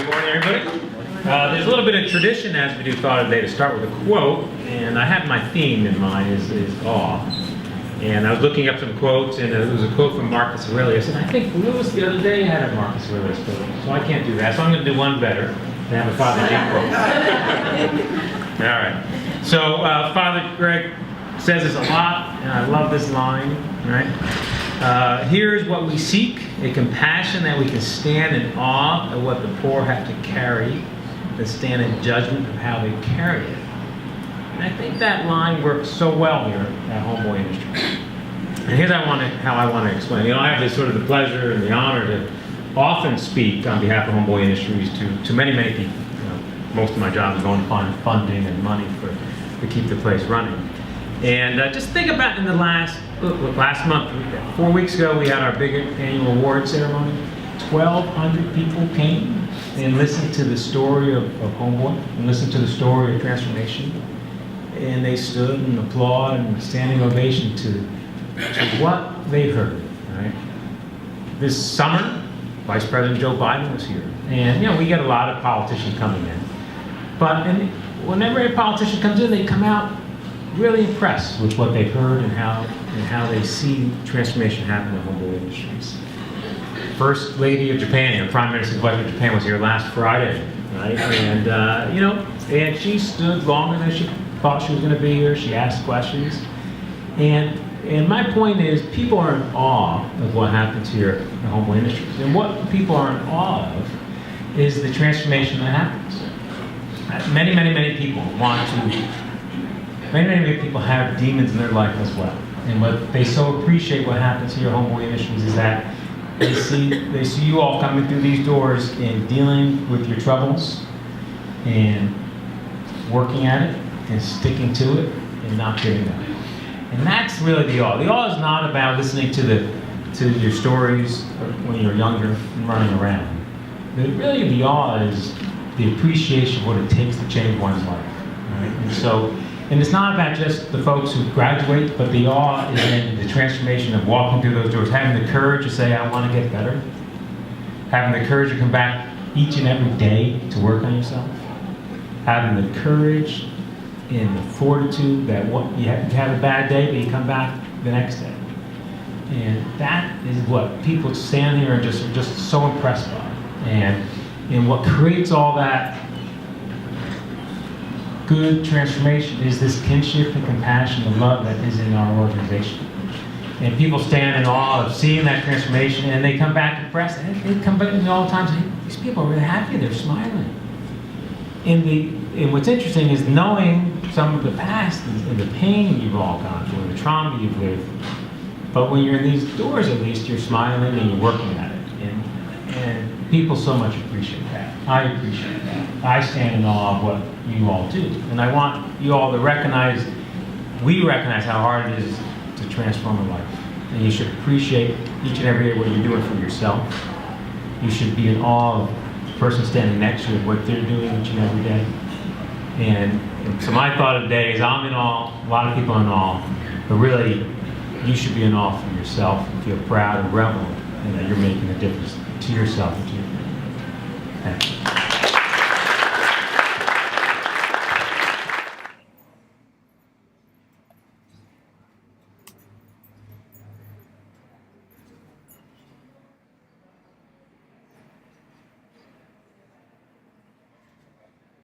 Good morning, everybody. There's a little bit of tradition as we do thought today to start with a quote, and I have my theme in mind is awe. And I was looking up some quotes, and it was a quote from Marcus Aurelius, and I think Lewis the other day had a Marcus Aurelius quote, so I can't do that. So I'm going to do one better and have a Father Jim quote. All right. So Father Greg says this a lot, and I love this line, right? Here's what we seek, a compassion that we can stand in awe of what the poor have to carry, and stand in judgment of how they carry it. And I think that line works so well here at Homeboy Industries. And here's how I want to explain. I have this sort of the pleasure and the honor to often speak on behalf of Homeboy Industries to many, many people. Most of my job is going to find funding and money to keep the place running. And just think about in the last month, 4 weeks ago, we had our big annual award ceremony. 1,200 people came and listened to the story of Homeboy and listened to the story of transformation. And they stood and applauded and standing ovation to what they heard. Right? This summer, Vice President Joe Biden was here. And we get a lot of politicians coming in. But whenever a politician comes in, they come out really impressed with what they've heard and how they see transformation happen in Homeboy Industries. First Lady of Japan, Prime Minister of Japan was here last Friday, right? And and she stood longer than she thought she was going to be here. She asked questions, and my point is, people are in awe of what happens here at Homeboy Industries, and what people are in awe of is the transformation that happens. Many people want to. Many people have demons in their life as well. And what they so appreciate what happens here at Homeboy Industries is that they see you all coming through these doors and dealing with your troubles and working at it and sticking to it and not giving up. And that's really the awe. The awe is not about listening to your stories when you're younger and running around. Really the awe is the appreciation of what it takes to change one's life. Right? And it's not about just the folks who graduate, but the awe is in the transformation of walking through those doors, having the courage to say, I want to get better, having the courage to come back each and every day to work on yourself, having the courage and the fortitude that you have a bad day, but you come back the next day. And that is what people stand here and just so impressed by. And what creates all that good transformation is this kinship and compassion and love that is in our organization. And people stand in awe of seeing that transformation, and they come back impressed. They come back all the time and say, these people are really happy, they're smiling. And what's interesting is knowing some of the past and the pain you've all gone through, and the trauma you've lived. But when you're in these doors, at least, you're smiling and you're working at it. And people so much appreciate that. I appreciate that. I stand in awe of what you all do. And I want you all to we recognize how hard it is to transform a life. And you should appreciate each and every day what you're doing for yourself. You should be in awe of the person standing next to you, what they're doing each and every day. And so my thought of the day is I'm in awe, a lot of people are in awe, but really you should be in awe for yourself and feel proud and revel in that you're making a difference to yourself and to your family. Thank you.